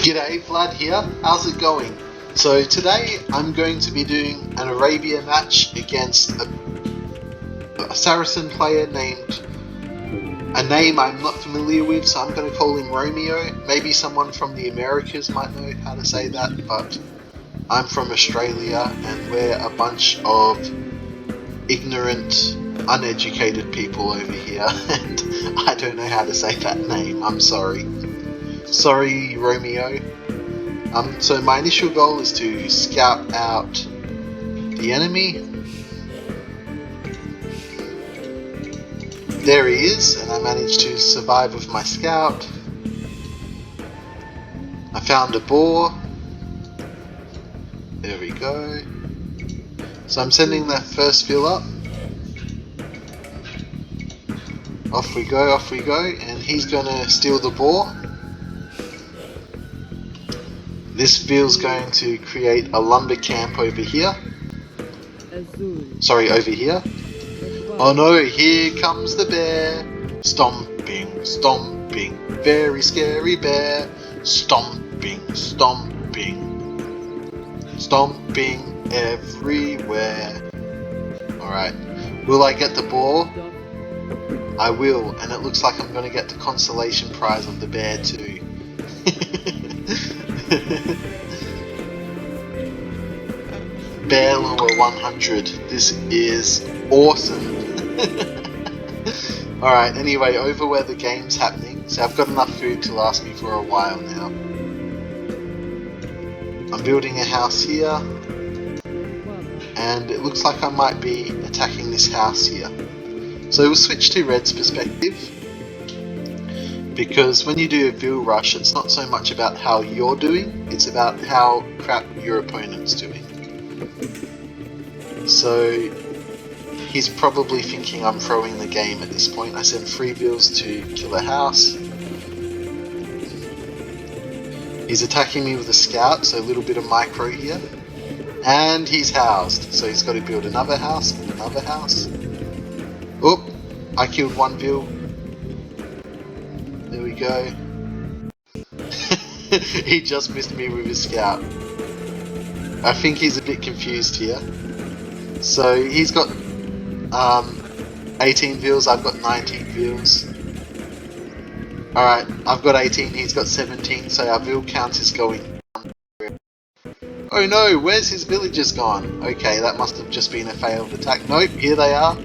G'day, Vlad here. How's it going? So today I'm going to be doing an Arabia match against a Saracen player named a name I'm not familiar with, so I'm going to call him Romeo. Maybe someone from the Americas might know how to say that, but I'm from Australia and we're a bunch of ignorant, uneducated people over here, and I don't know how to say that name. I'm sorry. Sorry, Romeo. So my initial goal is to scout out the enemy. There he is, and I managed to survive with my scout. I found a boar. There we go. So I'm sending that first fill up. Off we go, and he's gonna steal the boar. This field's going to create a lumber camp over here. Sorry, over here. Oh no, here comes the bear. Stomping, stomping, very scary bear. Stomping, stomping, stomping everywhere. Alright, will I get the boar? I will, and it looks like I'm going to get the consolation prize of the bear too. Bear lure 100. This is awesome. Alright, anyway, over where the game's happening. So I've got enough food to last me for a while now. I'm building a house here. And it looks like I might be attacking this house here. So we'll switch to Red's perspective. Because when you do a Vil rush, it's not so much about how you're doing, it's about how crap your opponent's doing. So he's probably thinking I'm throwing the game at this point. I send 3 Vils to kill a house. He's attacking me with a scout, so a little bit of micro here. And he's housed, so he's got to build another house and another house. Oh, I killed 1 Vil. There we go. He just missed me with his scout. I think he's a bit confused here. So he's got 18 Vils, I've got 19 Vils. Alright, I've got 18, he's got 17, so our Vil count is going down. Oh no, where's his villagers gone? Okay, that must have just been a failed attack. Nope, here they are.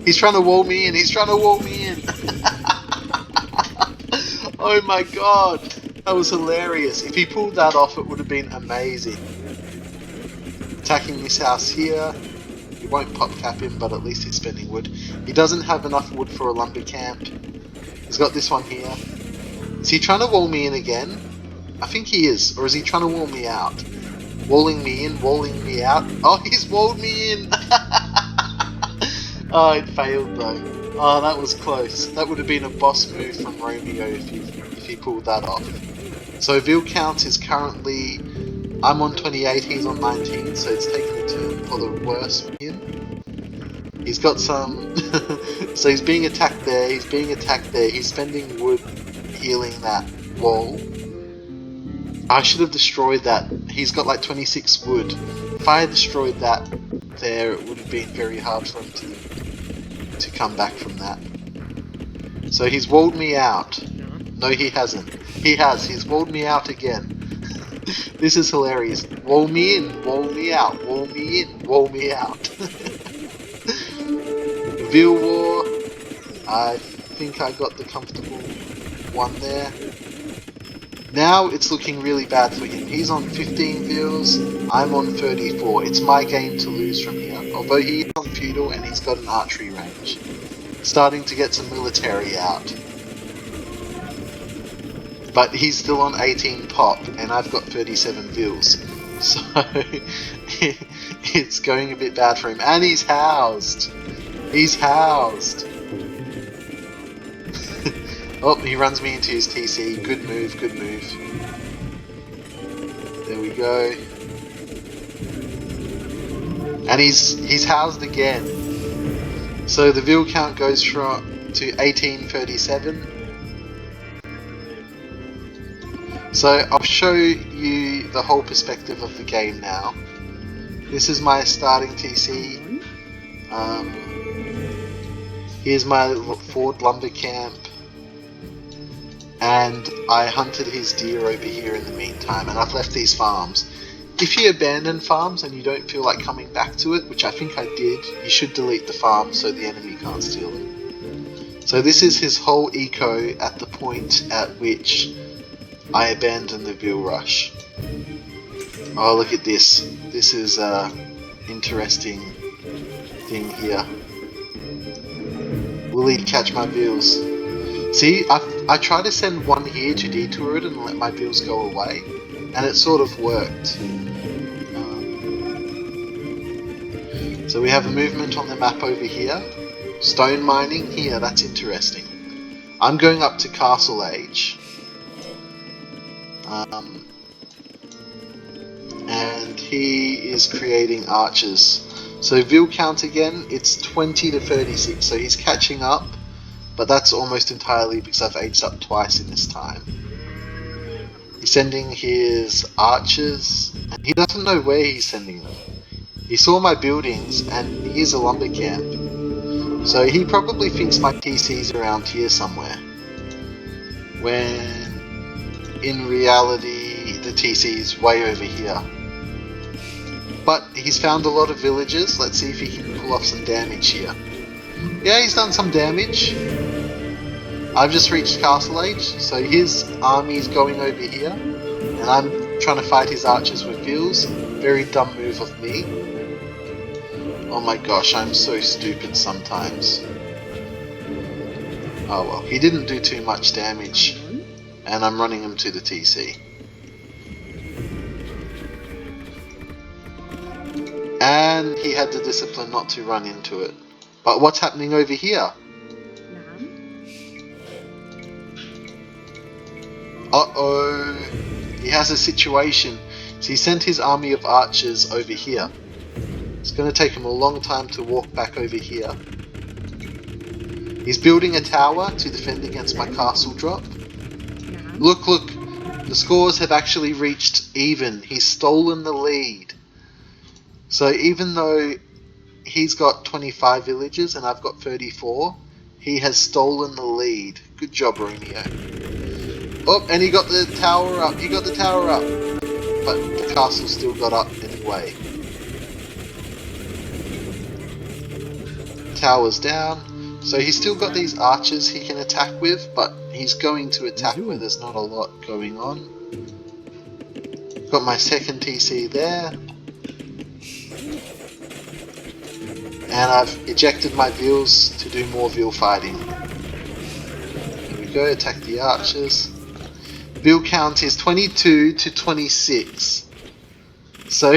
He's trying to wall me in, he's trying to wall me in. Oh my god, that was hilarious. If he pulled that off, it would have been amazing. Attacking this house here. He won't pop cap him, but at least he's spending wood. He doesn't have enough wood for a lumber camp. He's got this one here. Is he trying to wall me in again? I think he is. Or is he trying to wall me out? Walling me in, walling me out. Oh, he's walled me in! Oh, it failed though. Oh, that was close. That would have been a boss move from Romeo if he pulled that off. So Vil count is currently... I'm on 28, he's on 19, so it's taking a turn for the worse for him. He's got some... So he's being attacked there, he's being attacked there, he's spending wood healing that wall. I should have destroyed that. He's got like 26 wood. If I had destroyed that there, it would have been very hard for him to come back from that. So he's walled me out. No, he hasn't. He has. He's walled me out again. This is hilarious. Wall me in, wall me out, wall me in, wall me out. Vil war. I think I got the comfortable one there. Now it's looking really bad for him. He's on 15 Vils, I'm on 34. It's my game to lose from here. Although he is on feudal and he's got an archery range. Starting to get some military out. But he's still on 18 pop and I've got 37 Vils. So it's going a bit bad for him. And he's housed. He's housed. Oh, he runs me into his TC. Good move, good move. There we go. And he's housed again. So the Vil count goes from to 1837. So I'll show you the whole perspective of the game now. This is my starting TC. Here's my Ford lumber camp. And I hunted his deer over here in the meantime, and I've left these farms. If you abandon farms and you don't feel like coming back to it, which I think I did, you should delete the farm so the enemy can't steal it. So this is his whole eco at the point at which I abandoned the veal rush. Oh, look at this. This is a interesting thing here. Will he catch my veals? See, I tried to send one here to detour it and let my veals go away, and it sort of worked. So we have a movement on the map over here. Stone mining here, that's interesting. I'm going up to Castle Age. And he is creating archers. So veal count again, it's 20 to 36, so he's catching up, but that's almost entirely because I've aged up twice in this time. He's sending his archers, and he doesn't know where he's sending them. He saw my buildings, and here's a lumber camp. So he probably thinks my TC's around here somewhere, when in reality the TC's way over here. But he's found a lot of villagers. Let's see if he can pull off some damage here. Yeah, he's done some damage. I've just reached Castle Age, so his army is going over here, and I'm trying to fight his archers with veals. Very dumb move of me. Oh my gosh, I'm so stupid sometimes. Oh well, he didn't do too much damage, and I'm running him to the TC. And he had the discipline not to run into it. But what's happening over here? Uh-oh. He has a situation. So he sent his army of archers over here. It's going to take him a long time to walk back over here. He's building a tower to defend against my castle drop. Look, look. The scores have actually reached even. He's stolen the lead. So even though he's got 25 villagers and I've got 34, he has stolen the lead. Good job, Romeo. Oh, and he got the tower up. He got the tower up. But the castle still got up anyway. Tower's down. So he's still got these archers he can attack with, but he's going to attack where there's not a lot going on. Got my second TC there. And I've ejected my veals to do more veal fighting. Here we go, attack the archers. Veal count is 22 to 26. So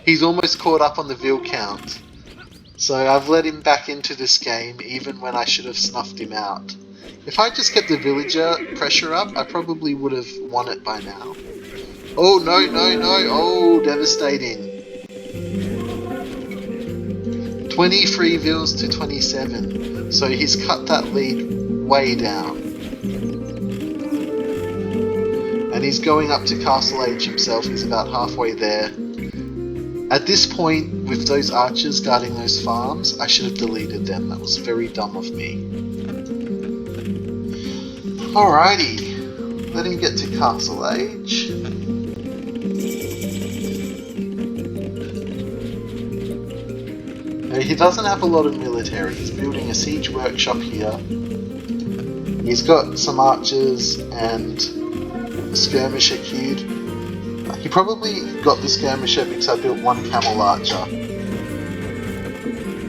he's almost caught up on the veal count. So I've let him back into this game even when I should have snuffed him out. If I just kept the villager pressure up, I probably would have won it by now. Oh no, no, no, oh, devastating. 23 veals to 27, so he's cut that lead way down. And he's going up to Castle Age himself, he's about halfway there. At this point, with those archers guarding those farms, I should have deleted them, that was very dumb of me. Alrighty, let him get to Castle Age. He doesn't have a lot of military. He's building a siege workshop here. He's got some archers and a skirmisher queued. He probably got the skirmisher because I built one camel archer.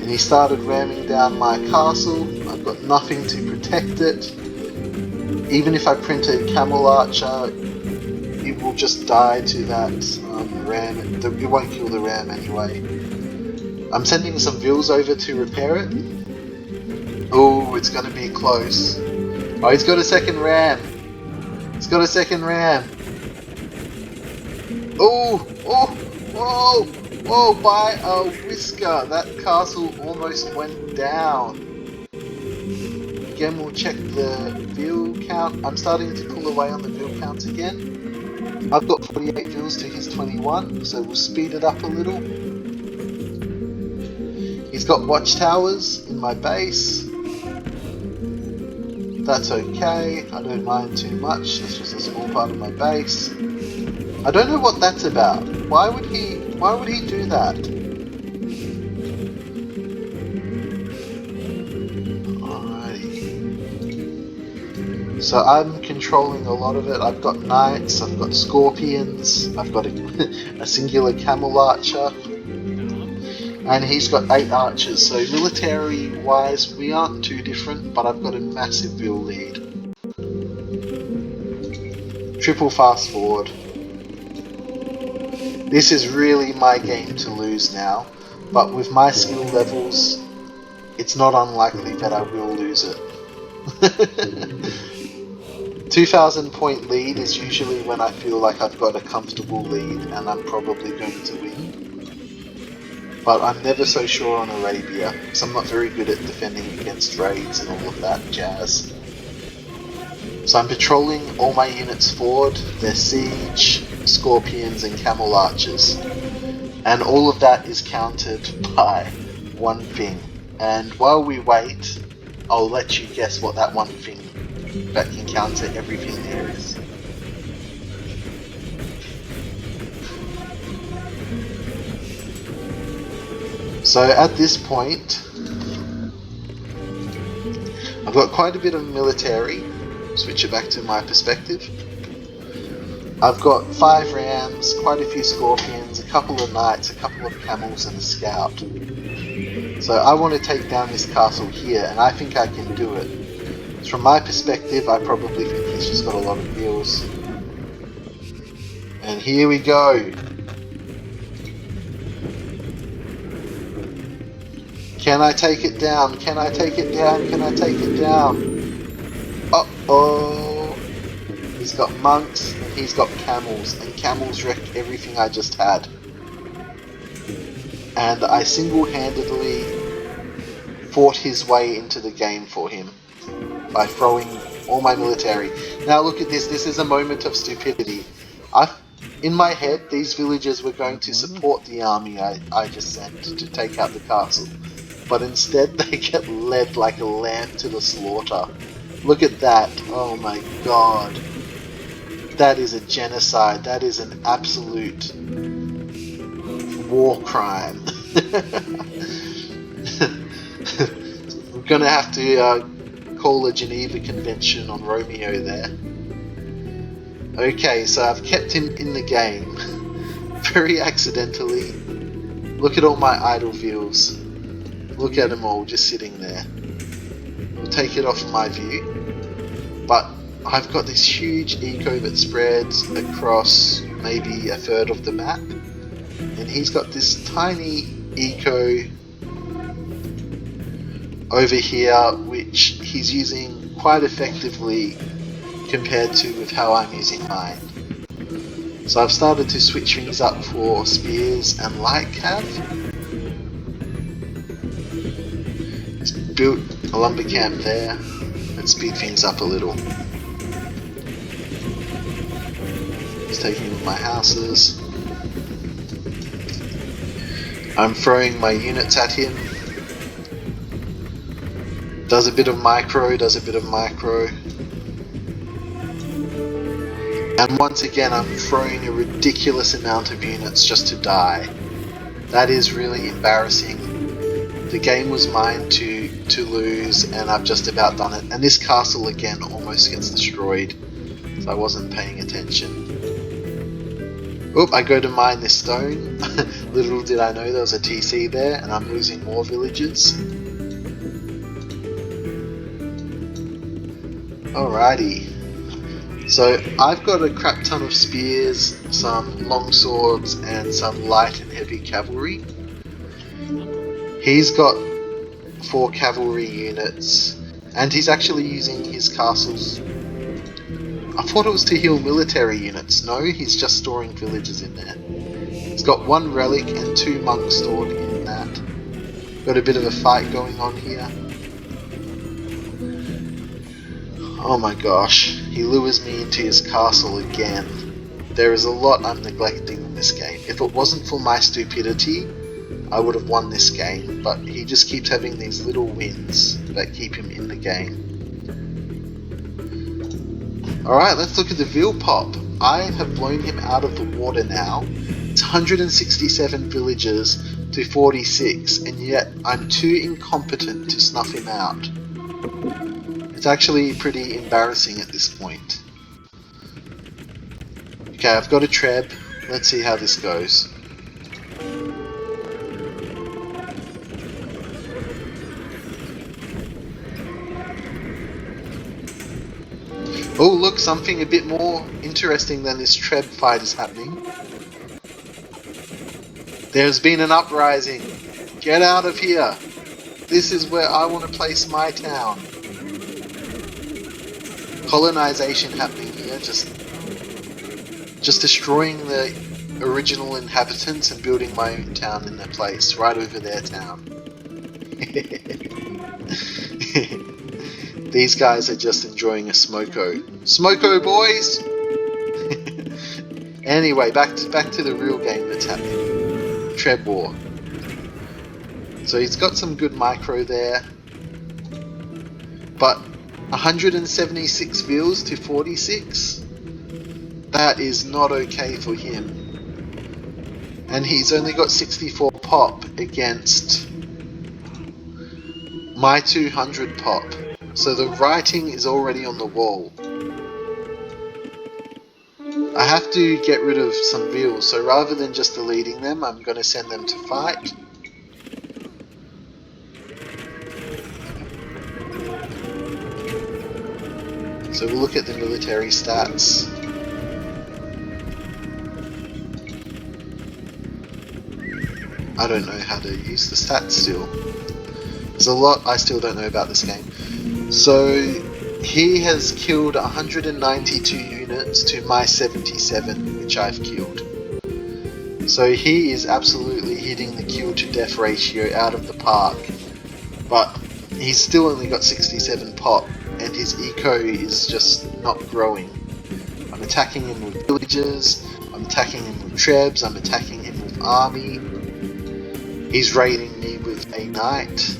And he started ramming down my castle. I've got nothing to protect it. Even if I print a camel archer, it will just die to that ram. It won't kill the ram anyway. I'm sending some veals over to repair it. Oh, it's going to be close. Oh, he's got a second ram. He's got a second ram. Oh, oh, whoa, whoa, by a whisker. That castle almost went down. Again, we'll check the veal count. I'm starting to pull away on the veal count again. I've got 48 vils to his 21, so we'll speed it up a little. He's got watchtowers in my base. That's okay, I don't mind too much, that's just a small part of my base. I don't know what that's about. Why would he do that? Alrighty. So I'm controlling a lot of it. I've got knights, I've got scorpions, I've got a singular camel archer. And he's got 8 archers, so military-wise, we aren't too different, but I've got a massive vil lead. Triple fast forward. This is really my game to lose now, but with my skill levels, it's not unlikely that I will lose it. 2,000 point lead is usually when I feel like I've got a comfortable lead and I'm probably going to win. But I'm never so sure on Arabia, because I'm not very good at defending against raids and all of that jazz. So I'm patrolling all my units forward, their siege, scorpions and camel archers. And all of that is countered by one thing. And while we wait, I'll let you guess what that one thing that can counter everything there is. So at this point, I've got quite a bit of military. Switch it back to my perspective. I've got 5 rams, quite a few scorpions, a couple of knights, a couple of camels and a scout. So I want to take down this castle here, and I think I can do it. From my perspective, I probably think he's just got a lot of vils. And here we go. Can I take it down? Can I take it down? Can I take it down? Uh-oh. He's got monks and he's got camels. And camels wrecked everything I just had. And I single-handedly fought his way into the game for him by throwing all my military. Now look at this. This is a moment of stupidity. In my head, these villagers were going to support the army I just sent to take out the castle. But instead they get led like a lamb to the slaughter. Look at that. Oh my god. That is a genocide. That is an absolute war crime. We're gonna have to call a Geneva Convention on Romeo there. Okay, so I've kept him in the game. Very accidentally. Look at all my idle views. Look at them all just sitting there. We'll take it off my view. But I've got this huge eco that spreads across maybe a third of the map. And he's got this tiny eco over here, which he's using quite effectively compared to with how I'm using mine. So I've started to switch things up for spears and light cav. Built a lumber camp there. Let's speed things up a little. Just taking my houses. I'm throwing my units at him. Does a bit of micro, does a bit of micro. And once again I'm throwing a ridiculous amount of units just to die. That is really embarrassing. The game was mine to lose and I've just about done it. And this castle again almost gets destroyed. So I wasn't paying attention. Oop, I go to mine this stone. Little did I know there was a TC there and I'm losing more villagers. Alrighty. So I've got a crap ton of spears, some long swords and some light and heavy cavalry. He's got 4 cavalry units and he's actually using his castles. I thought it was to heal military units. No, he's just storing villagers in there. He's got 1 relic and 2 monks stored in that. Got a bit of a fight going on here. Oh my gosh, he lures me into his castle again. There is a lot I'm neglecting in this game. If it wasn't for my stupidity, I would have won this game, but he just keeps having these little wins that keep him in the game. Alright, let's look at the veal pop. I have blown him out of the water now. It's 167 villagers to 46, and yet I'm too incompetent to snuff him out. It's actually pretty embarrassing at this point. Okay, I've got a treb. Let's see how this goes. Oh look, something a bit more interesting than this treb fight is happening. There's been an uprising. Get out of here. This is where I want to place my town. Colonization happening here, just destroying the original inhabitants and building my own town in their place, right over their town. These guys are just enjoying a smoko. Smoko, boys! Anyway, back to the real game that's happening. Treb War. So he's got some good micro there. But 176 veals to 46? That is not okay for him. And he's only got 64 pop against my 200 pop. So the writing is already on the wall. I have to get rid of some veals, so rather than just deleting them, I'm going to send them to fight. So we'll look at the military stats. I don't know how to use the stats still. There's a lot I still don't know about this game. So he has killed 192 units to my 77, which I've killed. So he is absolutely hitting the kill to death ratio out of the park. But he's still only got 67 pop, and his eco is just not growing. I'm attacking him with villages, I'm attacking him with trebs, I'm attacking him with army. He's raiding me with a knight.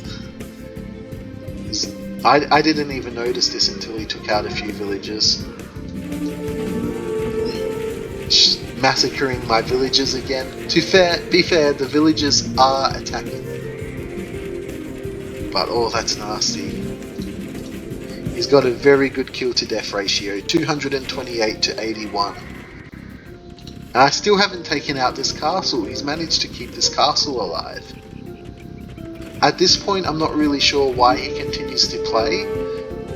I didn't even notice this until he took out a few villages. Massacring my villagers again. Be fair, the villagers are attacking me. But oh, that's nasty. He's got a very good kill to death ratio, 228 to 81. And I still haven't taken out this castle. He's managed to keep this castle alive. At this point, I'm not really sure why he continues to play.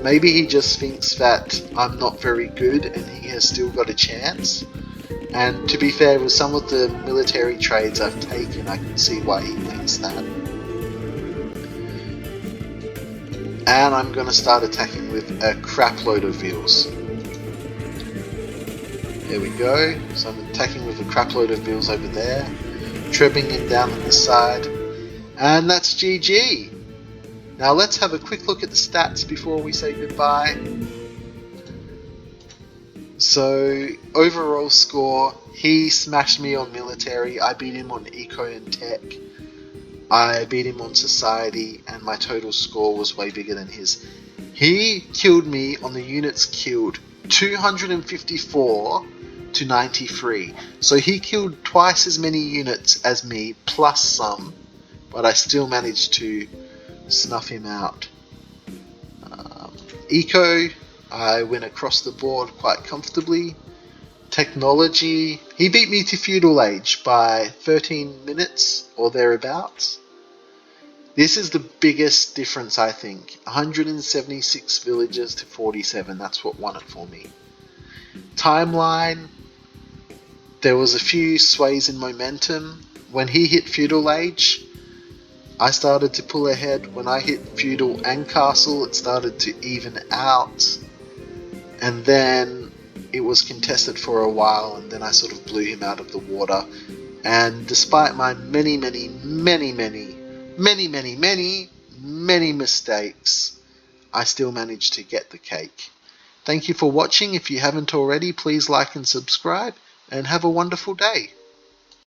Maybe he just thinks that I'm not very good and he has still got a chance. And to be fair, with some of the military trades I've taken, I can see why he thinks that. And I'm going to start attacking with a crap load of veals. There we go. So I'm attacking with a crap load of veals over there. Trebbing it down on this side. And that's GG. Now let's have a quick look at the stats before we say goodbye. So overall score, he smashed me on military, I beat him on eco and tech, I beat him on society, and my total score was way bigger than his. He killed me on the units killed, 254 to 93. So he killed twice as many units as me, plus some. But I still managed to snuff him out. Eco, I went across the board quite comfortably. Technology, he beat me to feudal age by 13 minutes or thereabouts. This is the biggest difference, I think. 176 villagers to 47, that's what won it for me. Timeline, there was a few sways in momentum. When he hit feudal age, I started to pull ahead. When I hit feudal and castle, it started to even out. And then it was contested for a while, and then I sort of blew him out of the water. And despite my many mistakes, I still managed to get the cake. Thank you for watching. If you haven't already, please like and subscribe, and have a wonderful day.